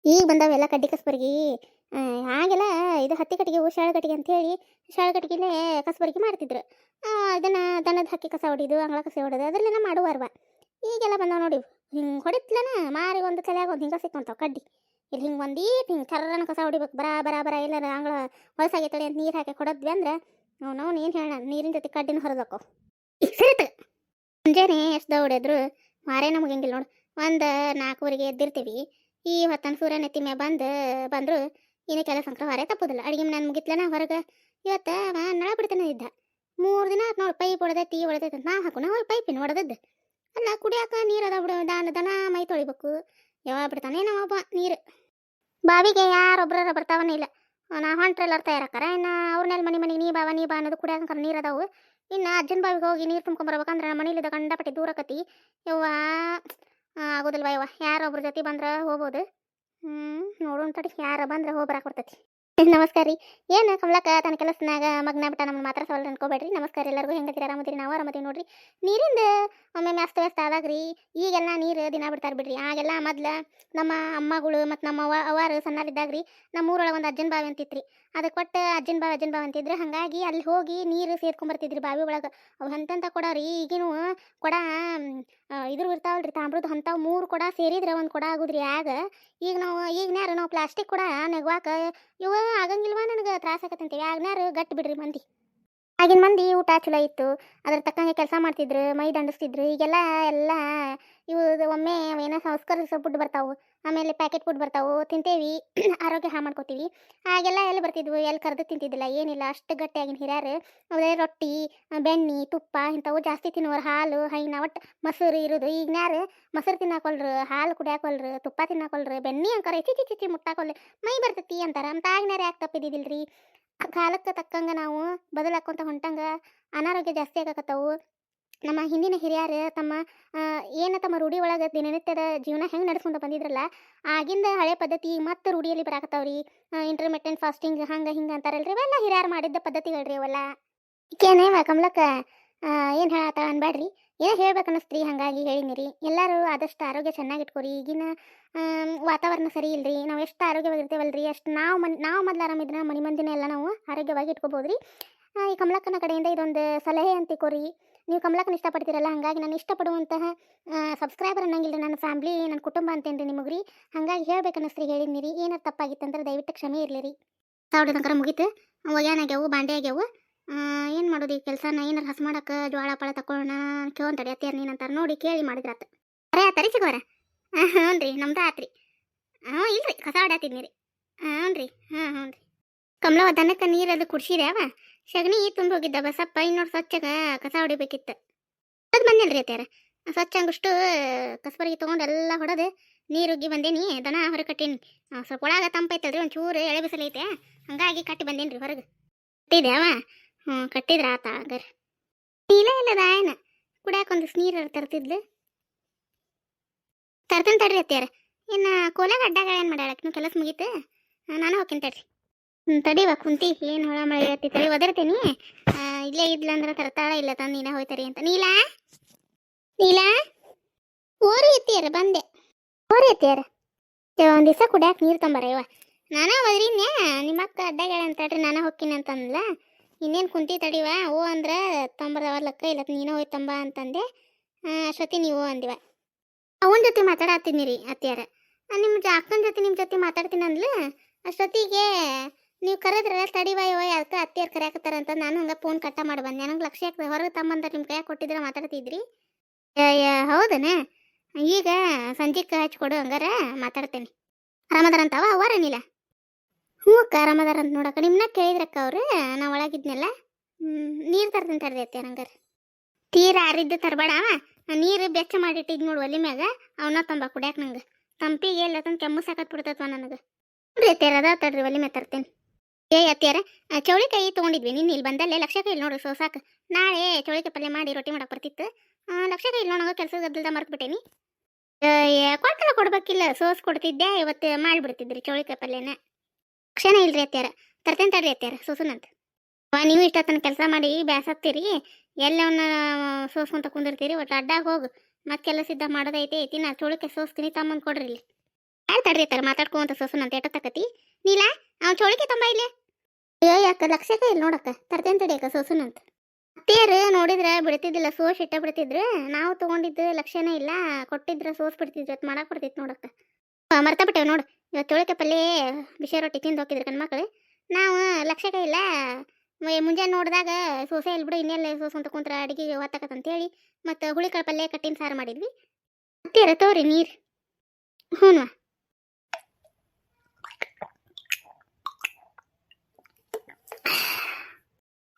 ಈಗ ಬಂದಾವೆಲ್ಲ ಕಡ್ಡಿ ಕಸ್ಬರ್ಗಿ. ಹಾಗೆಲ್ಲ ಇದು ಹತ್ತಿ ಕಟ್ಟಿಗೆ ಶಾಳ ಕಟ್ಟಿಗೆ ಅಂತೇಳಿ ಶಾಳ ಕಟ್ಟಿಗೆಲೇ ಕಸ್ಬರ್ಗಿ ಮಾಡ್ತಿದ್ರು. ಇದನ್ನು ದನದ ಹಕ್ಕಿ ಕಸ ಹೊಡಿದು ಅಂಗಳ ಕಸ ಹೊಡೆದು ಅದರಲ್ಲೆಲ್ಲ ಮಾಡುವಾರ್ವ. ಈಗೆಲ್ಲ ಬಂದಾವ ನೋಡಿ, ಹಿಂಗೆ ಹೊಡಿತ್ಲನ ಮಾರಿ ಒಂದು ತಲೆಯಾಗ ಒಂದು ಹಿಂಗೆ ಸಿಕ್ಕೊಂತಾವ ಕಡ್ಡಿ. ಇಲ್ಲಿ ಹಿಂಗೆ ಒಂದೀಟ್ ಹಿಂಗೆ ಕರ್ರನ ಕಸ ಹೊಡಿಬೇಕು, ಬರ ಎಲ್ಲರ ಅಂಗಳ ಹೊಲಸಾಗೈತಡೆ ಅಂತ ನೀರು ಹಾಕಿ ಕೊಡದ್ವಿ ಅಂದ್ರೆ ನಾವು ಏನು ಹೇಳೋಣ, ನೀರಿನ ಜೊತೆ ಕಡ್ಡಿನ ಹೊರದಕ್ಕೋ ಸರಿತು. ಮುಂಜಾನೆ ಎಷ್ಟು ದೌಡಿದ್ರು ಮಾರೇ ನಮಗೆ ಹಿಂಗಿಲ್ಲ ನೋಡಿ. ಒಂದು 4:00 ಎದ್ದಿರ್ತೀವಿ. ಈ ಹೊತ್ತನ ಸೂರ್ಯ ನೆತ್ತಿ ಮ್ಯಾಗ ಬಂದರು ಇನ್ನು ಕೆಲಸ ಅಂಕರ ಹೊರೇ ತಪ್ಪೋದಿಲ್ಲ. ಅಡುಗೆ ಮನೆ ಮುಗಿತ್ಲನ ಹೊರಗೆ. ಇವತ್ತು ನಳ ಬಿಡ್ತಾನೆ ಇದ್ದ 3 ದಿನ ಆಯ್ತು ನೋಡಿ. ಪೈಪ್ ಹೊಡೆದೈತಿ ಹೊಡೆದೈತಿ ಅಂತ ನಾವು ಹಾಕೋಣ ಅವ್ರು ಪೈಪಿನ ಹೊಡೆದದ್ದು ಅಲ್ಲ. ಕುಡಿಯಾಕ ನೀರು ಅದ ಬಿಡು, ದನ ಮೈ ತೊಳಿಬೇಕು. ಯಾವಾಗ ಬಿಡ್ತಾನೆ ನಾವೊಬ್ಬ ನೀರು. ಬಾವಿಗೆ ಯಾರೊಬ್ಬರ ಬರ್ತಾವನೇ ಇಲ್ಲ. ನಾ ಹೊಂಟ್ರೆಲ್ಲರ ತಯಾರಾಕಾರ. ಇನ್ನು ಅವ್ರನ್ನೆಲ್ಲ ಮನೆಗೆ ನೀ ಬಾ ಅನ್ನೋದು ಕುಡಿಯಾಕ ನೀರು ಅದಾವು. ಇನ್ನು ಅಜ್ಜನ ಬಾವಿಗೆ ಹೋಗಿ ನೀರು ತುಂಬ್ಕೊಂಬರ್ಬೇಕಂದ್ರೆ ನಮ್ಮ ಮನೇಲಿದ್ದ ಗಂಡಪಟ್ಟಿ ದೂರಕತಿ. ಯವ್ವ ಆಗೋದಿಲ್ವ ಯವ್ವ, ಯಾರೊಬ್ರ ಜೊತೆ ಬಂದ್ರೆ ಹೋಗ್ಬೋದು. ನೋಡೋಣ ತಡಿ, ಯಾರು ಬಂದ್ರೆ ಹೋಗ್ಬರಕ್ಕೆ ಬರ್ತೈತಿ. ನಮಸ್ಕಾರ ರೀ. ಏನು ಕಮಲಕ್ಕ ತನ್ನ ಕೆಲಸನಾಗ ಮಗ್ನ ಬಿಟ್ಟ ನಮ್ಮನ್ನು ಮಾತ್ರ ಸವಾಲ್ ಅನ್ಕೋಬೇಡ್ರಿ. ನಮಸ್ಕಾರ ಎಲ್ಲರಿಗೂ. ಹೆಂಗತ್ತೀರಿ? ಆರಾಮದಿರಿ? ನಾವು ಆರಾಮದೀವಿ ನೋಡ್ರಿ. ನೀರಿಂದ ಒಮ್ಮೆ ಅಸ್ತ ಆದಾಗ್ರಿ. ಈಗೆಲ್ಲ ನೀರು ದಿನ ಬಿಡ್ತಾರೆ ಬಿಡ್ರಿ. ಆಗೆಲ್ಲ ಮೊದ್ಲು ನಮ್ಮ ಅಮ್ಮಗಳು ಮತ್ತು ನಮ್ಮ ಅವರು ಸಣ್ಣರಿದ್ದಾಗ್ರಿ ನಮ್ಮ ಊರೊಳಗೆ ಒಂದು ಅಜ್ಜನ ಬಾವಿ ಅಂತಿತ್ರಿ. ಅದಕ್ಕೆ ಕೊಟ್ಟು ಅಜ್ಜನ ಬಾವಿ ಅಂತಿದ್ರು. ಹಾಗಾಗಿ ಅಲ್ಲಿ ಹೋಗಿ ನೀರು ಸೇರ್ಕೊಂಬರ್ತಿದ್ರಿ ಬಾವಿ ಒಳಗೆ. ಅವು ಎಂತೆಂಥ ಕೊಡ ರೀ, ಈಗಿನೂ ಕೊಡ ಇದ್ರ ಇರ್ತಾವಲ್ರಿ ತಾಮ್ರದ್ದು, ಅಂಥವು 3 ಕೊಡ ಸೇರಿದ್ರೆ ಒಂದು ಕೊಡ ಆಗುದ್ರಿ. ಆಗ ಈಗ ನಾವು ಪ್ಲಾಸ್ಟಿಕ್ ಕೊಡ ನೆಗ್ವಾಕ ಇವ ಆಗಂಗಿಲ್ವ, ನನಗೆ ತ್ರಾಸ ಆಕತ್ತಂತೀವಿ. ಆಗ್ನಾರು ಗಟ್ಟಿ ಬಿಡ್ರಿ ಮಂದಿ. ಆಗಿನ ಮಂದಿ ಊಟ ಚಲೋ ಇತ್ತು, ಅದ್ರ ತಕ್ಕಂಗೆ ಕೆಲಸ ಮಾಡ್ತಿದ್ರು, ಮೈ ದಂಡಿಸ್ತಿದ್ರು. ಈಗೆಲ್ಲ ಇವು ಒಮ್ಮೆ ಏನೋ ಸಂಸ್ಕರಿಸೋ ಫುಡ್ ಬರ್ತಾವೆ, ಆಮೇಲೆ ಪ್ಯಾಕೆಟ್ ಫುಡ್ ಬರ್ತಾವೆ, ತಿಂತೇವಿ, ಆರೋಗ್ಯ ಹಾಳು ಮಾಡ್ಕೋತೀವಿ. ಹಾಗೆಲ್ಲ ಎಲ್ಲಿ ಬರ್ತಿದ್ವು, ಎಲ್ಲಿ ಕರೆದು ತಿಂತಿದ್ದಿಲ್ಲ, ಏನಿಲ್ಲ. ಅಷ್ಟು ಗಟ್ಟಿಯಾಗಿನ ಹಿರಿಯರು ಅದೇ ರೊಟ್ಟಿ, ಬೆಣ್ಣೆ, ತುಪ್ಪ ಇಂಥವು ಜಾಸ್ತಿ ತಿನ್ನೋರು. ಹಾಲು ಹೈನ ಒಟ್ಟು ಮೊಸರು ಇರೋದು. ಈಗಿನ್ಯಾರು ಮೊಸರು ತಿನ್ನಾಕೊಳ್ರು, ಹಾಲು ಕುಡಿಯಾಕೊಳ್ರು, ತುಪ್ಪ ತಿನ್ನಾಕೊಳ್ರು, ಬೆಣ್ಣೆ ಅಂಕಾರ ಚಿಚಿ ಮುಟ್ಟಾಕೊಳ್ರಿ, ಮೈ ಬರ್ತೈತಿ ಅಂತಾರೆ. ಅಂತ ಆಗ್ನಾರು ಯಾಕೆ ತಪ್ಪಿದ್ದಿಲ್ರಿ. ಕಾಲಕ್ಕೆ ತಕ್ಕಂಗೆ ನಾವು ಬದಲಾಕೊಂತ ಹೊಂಟಂಗ ಅನಾರೋಗ್ಯ ಜಾಸ್ತಿ ಆಗಕತ್ತವು. ನಮ್ಮ ಹಿಂದಿನ ಹಿರಿಯರು ತಮ್ಮ ರೂಢಿ ಒಳಗೆ ದಿನನಿತ್ಯದ ಜೀವನ ಹೆಂಗೆ ನಡೆಸ್ಕೊಂತ ಬಂದಿದ್ರಲ್ಲ, ಆಗಿಂದ ಹಳೆ ಪದ್ಧತಿ ಮತ್ತು ರೂಢಿಯಲ್ಲಿ ಬರಾಕತ್ತವ್ರಿ. ಇಂಟರ್ಮಿಟೆಂಟ್ ಫಾಸ್ಟಿಂಗ್ ಹಂಗೆ ಹಿಂಗೆ ಅಂತಾರಲ್ರಿ, ಇವೆಲ್ಲ ಹಿರಿಯರು ಮಾಡಿದ್ದ ಪದ್ಧತಿಗಳ್ರಿ ಅವೆಲ್ಲ. ಈಕೇನೇವ ಕಮಲಕ್ಕ ಏನು ಹೇಳತ್ತಾಳ ಅನ್ಬೇಡ್ರಿ, ಏನೋ ಹೇಳ್ಬೇಕು ಅನ್ನಿಸ್ತ್ರಿ, ಹಾಗಾಗಿ ಹೇಳಿನಿರಿ. ಎಲ್ಲರೂ ಆದಷ್ಟು ಆರೋಗ್ಯ ಚೆನ್ನಾಗಿಟ್ಕೊರಿ. ಈಗಿನ ವಾತಾವರಣ ಸರಿ ಇಲ್ರಿ. ನಾವು ಎಷ್ಟು ಆರೋಗ್ಯವಾಗಿರ್ತೇವಲ್ರಿ ಅಷ್ಟು ನಾವು ಮೊದಲು ಆರಾಮಿದ್ರೆ ಮನೆ ಮಂದಿನ ಎಲ್ಲ ನಾವು ಆರೋಗ್ಯವಾಗಿ ಇಟ್ಕೋಬೋದ್ರಿ. ಈ ಕಮಲಕ್ಕನ ಕಡೆಯಿಂದ ಇದೊಂದು ಸಲಹೆ ಅಂತಿಕೋರಿ. ನೀವು ಕಮಲಕ್ಕನ ಇಷ್ಟಪಡ್ತೀರಲ್ಲ, ಹಾಗಾಗಿ ನಾನು ಇಷ್ಟಪಡುವಂತಹ ಸಬ್ಸ್ಕ್ರೈಬರ್ ಅನ್ನಂಗಿಲ್ಲ, ನನ್ನ ಫ್ಯಾಮ್ಲಿ, ನನ್ನ ಕುಟುಂಬ ಅಂತೇನ್ರಿ ನಿಮಗೆ ರೀ. ಹಾಗಾಗಿ ಹೇಳ್ಬೇಕು ಅನ್ನಿಸ್ತ್ರಿ, ಹೇಳಿನಿರಿ. ಏನಾರು ತಪ್ಪಾಗಿತ್ತಂದ್ರೆ ದಯವಿಟ್ಟು ಕ್ಷಮೆ ಇರಲಿ ರೀ. ಸಾವಿರ ತನಕ ಮುಗೀತು, ಒಗ್ಯಾನಾಗ್ಯಾವು, ಬಾಂಡೆ ಆಗ್ಯಾವು. ಏನು ಮಾಡೋದು ಈ ಕೆಲಸನ? ಏನಾರು ಹಸು ಮಾಡಕ್ಕೆ ಜೋಳ ಪಾಳ ತಗೊಳ್ಳೋಣ ಕೇಳಂತಡಿ ಅತ್ಯಾರ ನೀನಂತಾರೆ ನೋಡಿ, ಕೇಳಿ ಮಾಡಿದ್ರಾತ. ಅರೇ ಆತರಿ ಸಿಗೋರ? ಹ್ಞೂ ರೀ, ನಮ್ದು ಆತ್ರಿ. ಇಲ್ರಿ, ಕಸ ಹೊಡ್ಯಾತಿದ್ನಿ ರೀ. ಹ್ಞೂ ರೀ. ಹ್ಞೂ ರೀ. ಕಮಲವ ದನಕ್ಕೆ ನೀರು ಅದು ಕುಡ್ಸಿದೆ ಅವ ಸಗಣಿ ತುಂಬ ಹೋಗಿದ್ದ ಬಸಪ್ಪ. ಇನ್ನೋರು ಸ್ವಚ್ಛಗ ಕಸ ಹೊಡಿಬೇಕಿತ್ತು. ಅದು ಬಂದಿಲ್ರಿ ಅತ್ಯಾರ. ಸ್ವಚ್ಛ ಹಂಗಷ್ಟು ಕಸ್ಬರ್ಗಿ ತೊಗೊಂಡು ಎಲ್ಲ ಹೊಡೆದು ನೀರು ಉಗ್ಗಿ ಬಂದೇನಿ. ದನ ಹೊರಗೆ ಕಟ್ಟೀನಿ. ಸ್ವಲ್ಪ ಒಳಗೆ ತಂಪೈತಲ್ರಿ, ಒಂಚೂರು ಎಳೆ ಬಿಸಿಲೈತೆ, ಹಂಗಾಗಿ ಕಟ್ಟಿ ಬಂದೇನಿ ರೀ ಹೊರಗೆ. ಕಟ್ಟಿದೆ ಅವ? ಕಟ್ಟಿದ್ರ ಆತ ಹಂಗಾರೆ. ಇಲ್ಲ ಆಯನ ಕುಡಿಯಾಕ ಒಂದಿಷ್ಟು ನೀರು ತರ್ತಿದ್ಲು. ತರ್ತೇನೆ ತಡ್ರಿ ಅತ್ಯಾರ. ಇನ್ನು ಕೋಲಾಗ ಅಡ್ಡಾಗ ಏನು ಮಾಡ್ಯಾಳಕ್ಕೆ ನೀವು ಕೆಲಸ ಮುಗೀತು? ನಾನು ಹೋಗ್ತೀನಿ ತಡ್ರಿ. ತಡಿವ ಕುಂತಿ, ಏನು ಹೊಳ ಮಳೆ ಇರತ್ತಿ ತಡಿ, ಒದರ್ತೀನಿ. ಇಲ್ಲೇ ಇದ್ಲಂದ್ರೆ ತರ್ತಾಳ, ಇಲ್ಲ ತಂದು ನೀನ ಹೋಯ್ತಾರಿ ಅಂತ. ನೀಲಾ ಓರಿ ಎತ್ತಿಯಾರ ಬಂದೆ. ಓರಿ ಎತ್ತಿಯಾರ ಒಂದು ದಿವಸ ಕುಡಿಯಾಕ ನೀರು ತೊಂಬಾರ ಇವ. ನಾನ ಒದ್ರಿನ್ಯಾ ನಿಮ್ಮ ಅಕ್ಕ ಅಡ್ಡಾಗ ಅಂತ ತಡ್ರಿ, ನಾನು ಹೋಗ್ತೀನಿ ಅಂತಂದ್ಲ. ಇನ್ನೇನು ಕುಂತಿ ತಡಿವ, ಓ ಅಂದ್ರೆ ತೊಂಬರ್ದವರ್ಲಕ್ಕ, ಇಲ್ಲ ನೀನು ಹೋಯ್ ತಂಬ ಅಂತಂದೆ. ಅಷ್ಟೊತ್ತಿ ನೀವು ಅಂದಿವ. ಅವನ ಜೊತೆ ಮಾತಾಡತ್ತೀನಿ ರೀ ಅತ್ಯಾರ. ನಿಮ್ಮ ಅಕ್ಕನ ಜೊತೆ ನಿಮ್ಮ ಜೊತೆ ಮಾತಾಡ್ತೀನಿ ಅಂದ್ಲು. ಅಷ್ಟೊತ್ತಿಗೆ ನೀವು ಕರೆದ್ರೆ ತಡಿವ ಇವ ಅದಕ್ಕೆ ಅತ್ಯಾರು ಕರೆಯಾಕತ್ತಾರಂತ ನಾನು ಹಂಗೆ ಫೋನ್ ಕಟ್ಟ ಮಾಡಿ ಬಂದೆ. ನನಗೆ ಲಕ್ಷ್ಯ ಆಗ್ತದೆ, ಹೊರಗೆ ತಮ್ಮಂದ್ರೆ ನಿಮ್ಮ ಕೈಯಾಗ ಕೊಟ್ಟಿದ್ರೆ ಮಾತಾಡ್ತಿದ್ರಿ. ಹೌದನ? ಈಗ ಸಂಜೆಗೆ ಹಚ್ಕೊಡು, ಹಂಗಾರ ಮಾತಾಡ್ತೇನೆ. ಆರಾಮದಾರಂತವ ಅವರೇನಿಲ್ಲ? ಹ್ಞೂ ಅಕ್ಕ ಆರಾಮದಾರಂತ ನೋಡಕ್ಕ. ನಿಮ್ಮನ್ನ ಕೇಳಿದ್ರಕ್ಕ ಅವ್ರು, ನಾ ಒಳಗಿದ್ನೆಲ್ಲ. ನೀರು ತರ್ತೀನಿ ತರ್ರಿ ಅತ್ಯಾರ. ಹಂಗಾರೆ ತೀರ ಆರಿದ್ದು ತರಬೇಡ. ನೀರು ಬೆಚ್ಚ ಮಾಡಿಟ್ಟಿದ್ ನೋಡು ಒಲಿ ಮ್ಯಾಗ, ಅವನ್ನ ತಂಬ ಕುಡ್ಯಾಕ. ನಂಗೆ ತಂಪಿಗೆ ಎಲ್ಲ ತಂದು ಕೆಮ್ಮು ಸಾಕತ್ ಬಿಡ್ತತ್ವ ನನಗೆ. ನೋಡ್ರಿ ಅತ್ಯಾರ ಅದ ತಡ್ರಿ ಒಲಿ ಮ್ಯಾಗ ತರ್ತೇನೆ. ಅತ್ಯಾರ ಚೌಳಿಕಾಯಿ ತೊಗೊಂಡಿದ್ವಿ ನಿನ್ನ ಇಲ್ಲಿ ಬಂದಲ್ಲೇ. ಲಕ್ಷಕ ಇಲ್ಲಿ ನೋಡ್ರಿ ಸೋಸಾಕ. ನಾಳೆ ಚೌಳಿಕಾಯಿ ಪಲ್ಯ ಮಾಡಿ ರೊಟ್ಟಿ ಮಾಡಕ್ಕೆ ಬರ್ತಿತ್ತು. ಲಕ್ಷಕ ಇಲ್ಲಿ ನೋಡೋಂಗ ಕೆಲಸ ಗದ್ದಲ್ದ ಮರ್ತ್ಬಿಟ್ಟೇನಿ. ಕೊಟ್ಟಲ್ಲ ಕೊಡ್ಬೇಕಿಲ್ಲ, ಸೋಸ್ ಕೊಡ್ತಿದ್ದೆ, ಇವತ್ತು ಮಾಡಿಬಿಡ್ತಿದ್ರಿ ಚೌಳಿಕಾಯಿ ಪಲ್ಯನ. ಕ್ಷಣ ಇಲ್ರಿ ಅತ್ಯಾರ, ತರ್ತೇನೆ ತಡ್ರಿ ಅತ್ಯಾರ ಸೋಸುನಂತ. ನೀವು ಇಷ್ಟೊತ್ತನ ಕೆಲಸ ಮಾಡಿ ಬ್ಯಾಸತ್ತೀರಿ, ಎಲ್ಲವನ್ನ ಸೋಸ್ಕೊಂತ ಕುಂದಿರ್ತೀರಿ. ಒಟ್ಟು ಅಡ್ಡಾಗ ಹೋಗು, ಮತ್ತೆ ಕೆಲಸ ಇದ್ದ ಮಾಡೋದೈತೆ. ತಿನ್ನ ಚೌಳಿಕಾಯಿ ಸೋಸ್ತೀನಿ, ತಮ್ಮಂದು ಕೊಡ್ರಿ ಇಲ್ಲಿ. ಯಾರು ತಡ್ರಿತಾರ ಮಾತಾಡ್ಕೊಂತ ಸೋಸನ್ ಅಂತ ಎಷ್ಟೊತ್ತಕತಿ ನೀಲ ಅವ್ನು ಚೋಳಿಕೆ ತೊಂಬ ಇಲ್ಲೇ ಅಯ್ಯೋ ಯಾಕ ಲಕ್ಷಕ್ಕೆ ಇಲ್ಲಿ ನೋಡಕ್ಕ ತರ್ತೇನೆ ತಡಿಯಕ್ಕ ಸೋಸನ್ ಅಂತ ಅತ್ತೇರು ನೋಡಿದ್ರೆ ಬಿಡ್ತಿದ್ದಿಲ್ಲ ಸೋಸ್ ಇಟ್ಟ ಬಿಡ್ತಿದ್ರು ನಾವು ತೊಗೊಂಡಿದ್ದು ಲಕ್ಷನೇ ಇಲ್ಲ ಕೊಟ್ಟಿದ್ರೆ ಸೋಸ್ ಬಿಡ್ತಿದ್ರು ಇವತ್ತು ಮಾಡಕ್ಕೆ ಬರ್ತಿತ್ತು ನೋಡಕ್ಕ ಮರ್ತಾ ಬಿಟ್ಟೇವೆ ನೋಡು ಇವತ್ತು ಚೋಳಿಕೆ ಪಲ್ಯ ಬಿಸಿ ರೊಟ್ಟಿ ತಿಂದು ಹೋಗಿದ್ರು ಗಂಡ್ಮಕ್ಳು ನಾವು ಲಕ್ಷಕ್ಕೆ ಇಲ್ಲ ಮುಂಜಾನೆ ನೋಡಿದಾಗ ಸೋಸೆ ಎಲ್ಲಿ ಬಿಡು ಇನ್ನೆಲ್ಲ ಸೋಸ್ ಅಂತ ಕುಂತ್ರ ಅಡಿಗೆ ಹೊತ್ತಕತ್ತಂತೇಳಿ ಮತ್ತು ಹುಳಿಕಾಳು ಪಲ್ಯ ಕಟ್ಟಿನ ಸಾರು ಮಾಡಿದ್ವಿ ಅತ್ತೇರ ತೋರಿ ನೀರು ಹ್ಞೂ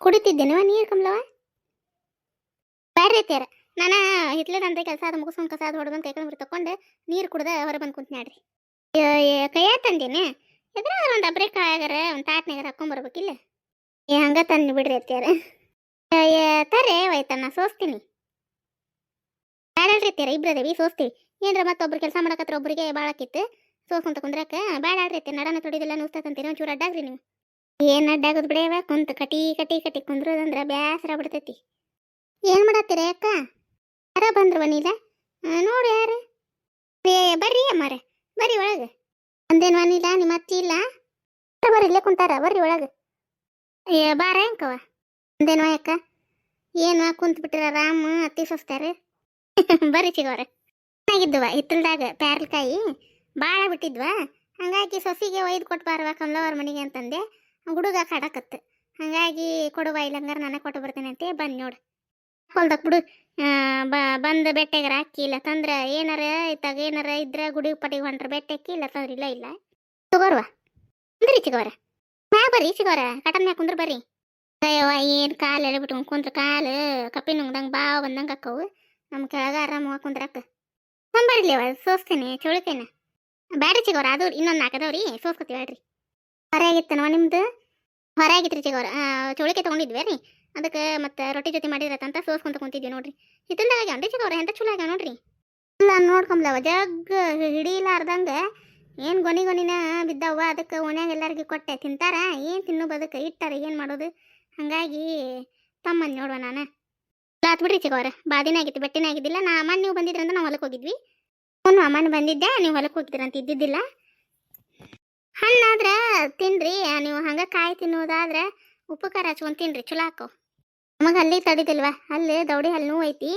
ಕುಡಿತಿದ್ದೇನವ ನೀರು ಕಮಲವ ಬ್ಯಾಡ್ರಿ ಅತ್ಯಾರ ನಾನು ಹಿತ್ಲದಂತೆ ಕೆಲಸ ಅದು ಮುಗಿಸ್ಕೊಂಡು ಕಸ ಅದು ಹೊಡೆದಂತ ಕೈಕೊಂಡು ತಗೊಂಡು ನೀರು ಕುಡ್ದ ಹೊರ ಬಂದು ಕುಂತ ನೋಡ್ರಿ ಕೈಯ ತಂದೇನೆ ಎದ್ರ ಒಂದು ಡಬ್ರೆ ಕಾಯಾಗರ ಒಂದು ತಾಟ್ನಾಗರ ಹಾಕೊಂಬರ್ಬೇಕಿಲ್ಲ ಹಂಗ ತಂದು ಬಿಡ್ರಿ ಅತ್ಯಾರ ತರೇ ಹೋಯ್ತಣ್ಣ ಸೋಸ್ತೀನಿ ಬ್ಯಾಡಲ್ರಿ ಅತ್ಯಾರ ಇಬ್ಬರದೇವಿ ಸೋಸ್ತೀವಿ ಏನ್ರ ಮತ್ತೊಬ್ರು ಕೆಲಸ ಮಾಡಕತ್ರ ಒಬ್ರಿಗೆ ಭಾಳಕ್ಕಿತ್ತು ಸೋಸ್ಕೊಂತ ಕುಂದ್ರಕ ಬ್ಯಾಡಾಡ್ರಿ ಅತ್ಯಾರ ನಡನ ತೊಡಿದೆಲ್ಲ ನುಸ್ತಂತೀರಿ ಒಂಚೂರು ಅಡ್ಡಾಗ್ರಿ ನೀವು ಏನು ಅಡ್ಡಾಗೋದು ಬಿಡೇವ ಕುಂತು ಕಟಿ ಕಟಿ ಕಟಿ ಕುಂದ್ರೋದಂದ್ರೆ ಬ್ಯಾಸರ ಬಿಡ್ತೈತಿ ಏನು ಮಾಡತ್ತೀರ ಅಕ್ಕ ಯಾರ ಬಂದ್ರವ ನೀಲ ನೋಡು ಯಾರು ಬರ್ರಿ ಅಮ್ಮಾರ ಬರ್ರಿ ಒಳಗೆ ಅಂದೇನು ನೀಲ ನಿಮ್ಮ ಅತ್ತಿ ಇಲ್ಲ ಬರ್ರಿ ಇಲ್ಲೇ ಕುಂತಾರ ಬರ್ರಿ ಒಳಗೆ ಬಾರ ಅಂಕವ ಅಂದೇನು ಅಕ್ಕ ಏನು ಕುಂತು ಬಿಟ್ಟಿರ ರಾಮ್ ಅತ್ತಿ ಸೋಸ್ತಾರ ಬರ್ರಿ ಚಿಗವ್ರ ಚೆನ್ನಾಗಿದ್ದುವ ಹಿತ್ತಲ್ದಾಗ ಪ್ಯಾರ್ಲಕಾಯಿ ಭಾಳ ಬಿಟ್ಟಿದ್ವ ಹಂಗಾಗಿ ಸೊಸಿಗೆ ಒಯ್ದು ಕೊಟ್ಟು ಬಾರವ ಕಮಲವ್ರ ಮನೆಗೆ ಅಂತಂದೆ ಹುಡುಗ ಕಾಡಕತ್ತು ಹಾಗಾಗಿ ಕೊಡುವ ಇಲ್ಲ ಹಂಗಾರೆ ನಾನು ಕೊಟ್ಟು ಬರ್ತೀನಿ ಅಂತ ಬಂದು ನೋಡು ಹೊಲ್ದಕ್ಕೆ ಬಿಡು ಬಂದು ಬೆಟ್ಟೆಗಾರ ಅಕ್ಕಿ ಇಲ್ಲ ತಂದ್ರೆ ಏನಾರ ಇತ್ತಾಗ ಏನಾರ ಇದ್ರೆ ಗುಡಿ ಪಟ್ಟಿಗೆ ಹೊಂಟ್ರೆ ಬೆಟ್ಟ ಅಕ್ಕಿ ಇಲ್ಲ ತಂದ್ರೆ ಇಲ್ಲ ಇಲ್ಲ ತಗೋರ್ವ ಕುಂದ್ರಿ ಚಿಗವರ ಬರ್ರಿ ಚಿಗವರ ಕಟನ್ ಮ್ಯಾಗ ಕುಂದ್ರ ಬರ್ರಿ ಅಯ್ಯವ್ವ ಏನು ಕಾಲು ಎಳೆಬಿಟ್ಟು ಕುಂತ್ರ ಕಾಲು ಕಪ್ಪಿನ ನುಂಗ್ದಂಗೆ ಬಾವು ಬಂದಂಗೆ ಅಕ್ಕವು ನಮ್ಮ ಕೆಳಗ ಆರಾಮ ಕುಂದ್ರಕ್ಕ ತೊಂಬರ್ಲಿ ಅವ ಸೋಸ್ತೇನೆ ಚೋಳಿಕೇನ ಬ್ಯಾಡ್ರಿ ಚಿಗವರ ಅದು ಇನ್ನೊಂದು ನಾಲ್ಕದವ್ರಿ ಸೋಸ್ಕೊತೀವಿ ಹೇಳ್ರಿ ಹೊರೆಯಾಗಿತ್ತನವ ನಿಮ್ದು ಹೊರೆಯಾಗಿತ್ರಿ ಚಿಗವರ ಚೋಳಿಕೆ ತೊಗೊಂಡಿದ್ವಿ ರೀ ಅದಕ್ಕೆ ಮತ್ತೆ ರೊಟ್ಟಿ ಜೊತೆ ಮಾಡಿರತ್ತಂತ ಸೋಸ್ಕೊಂತ ಕುಂತಿದ್ವಿ ನೋಡ್ರಿ ಹಿತ್ತಲ್ದಾಗ ಆಗ್ಯಾವ ರೀ ಚಿಗವರ ಎಂತ ಚಲೋ ಆಗ್ಯಾವ ನೋಡ್ರಿ ಇಲ್ಲ ನೋಡ್ಕೊಂಬ್ಲವ ಜಗ್ ಹಿಡಿಲಾರ್ದಂಗೆ ಏನು ಗೊನಿನ ಬಿದ್ದವ ಅದಕ್ಕೆ ಓಣ್ಯಾಗ ಎಲ್ಲರಿಗೆ ಕೊಟ್ಟೆ ತಿಂತಾರ ಏನು ತಿನ್ನು ಬದಕ್ಕೆ ಇಟ್ಟಾರ ಏನು ಮಾಡೋದು ಹಾಗಾಗಿ ತಮ್ಮಂದು ನೋಡುವ ನಾನು ಆತ್ ಬಿಡ್ರಿ ಚಿಗವರ ಬಾದಿನೇ ಆಗಿತ್ತು ಬೆಟ್ಟಿನೇ ಆಗಿದ್ದಿಲ್ಲ ಅಮ್ಮನ ನೀವು ಬಂದಿದ್ರಿ ಅಂತ ನಾವು ಹೊಲಕ್ಕೆ ಹೋಗಿದ್ವಿ ಅವನು ಅಮ್ಮನ ಬಂದಿದ್ದೆ ನೀವು ಹೊಲಕ್ಕೆ ಹೋಗಿದ್ದೀರ ಅಂತ ಇದ್ದಿದ್ದಿಲ್ಲ ಹಣ್ಣಾದ್ರೆ ತಿನ್ರಿ ನೀವು ಹಂಗೆ ಕಾಯಿ ತಿನ್ನೋದಾದ್ರೆ ಉಪ್ಪು ಖಾರ ಹಚ್ಕೊಂಡು ತಿನ್ರಿ ಚಲೋ ಹಾಕೋ ನಮಗೆ ಅಲ್ಲಿ ತಡಿದಿಲ್ವ ಅಲ್ಲಿ ದೌಡಿ ಹಲ್ಲು ನೋವು ಐತಿ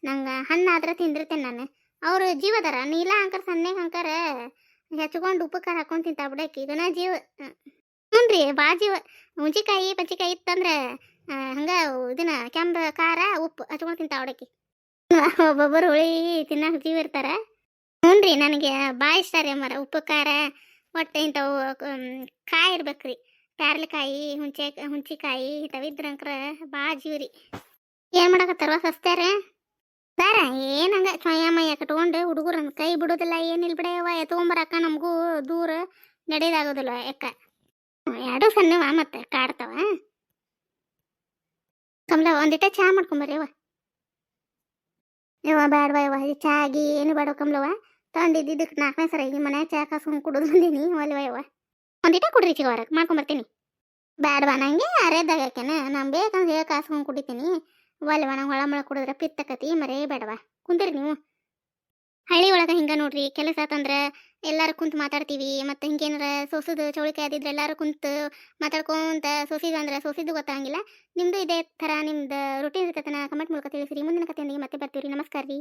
ನಂಗೆ ಹಣ್ಣಾದ್ರೆ ತಿಂದಿರ್ತೇನೆ ನಾನು ಅವರು ಜೀವದಾರ ನೀಲ ಅಂಕರ್ ಸಣ್ಣಗೆ ಅಂಕರ ಹೆಚ್ಕೊಂಡು ಉಪ್ಪು ಖಾರ ಹಾಕೊಂಡು ತಿಂತಾ ಬಿಡಕ್ಕೆ ಇದನ್ನ ಜೀವ ಹ್ಞೂ ರೀ ಭಾಳ ಜೀವ ಹುಂಚಿಕಾಯಿ ಪಂಚಿಕಾಯಿ ಇತ್ತಂದ್ರೆ ಹಂಗೆ ಇದನ್ನ ಕೆಂಬ ಖಾರ ಉಪ್ಪು ಹಚ್ಕೊಂಡು ತಿಂತಾ ಬಿಡಕ್ಕೆ ಒಬ್ಬೊಬ್ಬರು ಹುಳಿ ತಿನ್ನಕ್ಕೆ ಜೀವ ಇರ್ತಾರ ಹ್ಞೂ ರೀ ನನಗೆ ಭಾಳ ಇಷ್ಟ ರೀ ಅಮ್ಮರ ಉಪ್ಪು ಖಾರ ಒಟ್ಟು ಇಂಥವು ಕಾಯಿ ಇರ್ಬೇಕ್ರಿ ಪ್ಯಾರ್ಲಕಾಯಿ ಹುಂಚಿಕಾಯಿ ಇಂಥವಿದ್ರಂಕ್ರ ಭಾಳ ಜೀವ್ರಿ ಏನು ಮಾಡಕತ್ತಾರವ ಸಸ್ತ್ಯಾರ ಸಾರ ಏನು ಹಂಗೆ ಚೊಯ್ಯಮಯ್ಯ ಕಟ್ಕೊಂಡು ಹುಡುಗರನ್ನ ಕೈ ಬಿಡೋದಿಲ್ಲ ಏನಿಲ್ಲ ಬಿಡವ ತೊಗೊಂಬರಕ್ಕ ನಮಗೂ ದೂರ ನಡೆಯೋದಾಗೋದಿಲ್ಲ ಯಾಕ ಎರಡು ಸಣ್ಣವ ಮತ್ತೆ ಕಾಡ್ತಾವ ಕಮಲ ಒಂದಿಟ್ಟ ಚಹಾ ಮಾಡ್ಕೊಂಬರ್ರಿ ಯವ್ವ ಬ್ಯಾಡವ ಯವ್ವ ಚಹಾ ಆಗಿ ಏನು ಬೇಡ ಕಮಲವ ತಂದಿದ್ದಕ್ಕೆ 4ನೇ ಸರ ಈಗ ಮನ್ಯಾಗ ಚಹಾ ಕಾಸ್ಕೊಂಡು ಕುಡಿದು ಬಂದೀನಿ ಒಲ್ವ ಯವ್ವ ಒಂದಿಟ ಕುಡ್ರಿ ಚಿಗವರ ಮಾಡ್ಕೊಂಬರ್ತೀನಿ ಬ್ಯಾಡವಾ ನಂಗೆ ಅರೆದಾಗೇನ ನಾನು ಬೇಕಂದ್ರೆ ಹೇಳಿ ಕಾಸ್ಕೊಂಡು ಕುಡಿತೀನಿ ಒಲ್ವ ನಂಗೆ ಹೊಳ ಕುಡಿದ್ರೆ ಪಿತ್ತಕತಿ ಮರೇ ಬೇಡವಾ ಕುಂದಿರಿ ನೀವು ಹಳ್ಳಿ ಒಳಗೆ ಹಿಂಗೆ ನೋಡ್ರಿ ಕೆಲಸ ಆತಂದ್ರೆ ಎಲ್ಲರೂ ಕುಂತು ಮಾತಾಡ್ತೀವಿ ಮತ್ತು ಹಿಂಗೇನಾರ ಸೋಸೋದು ಚೌಳಿಕಾಯಿ ಆದಿದ್ರೆ ಎಲ್ಲರೂ ಕುಂತು ಮಾತಾಡ್ಕೊಂತ ಸೋಸಿದು ಅಂದ್ರೆ ಸೋಸಿದ್ದು ಗೊತ್ತಾಗಿಲ್ಲ ನಿಮ್ಮದು ಇದೇ ಥರ ನಿಮ್ದು ರೂಟೀನ್ ಇರ್ತೈತನ ಕಮೆಂಟ್ ಮೂಲಕ ತಿಳಿಸಿರಿ ಮುಂದಿನ ಕಥೆಯೊಂದಿಗೆ ಮತ್ತೆ ಬರ್ತೀವಿ ರೀ ನಮಸ್ಕಾರ ರೀ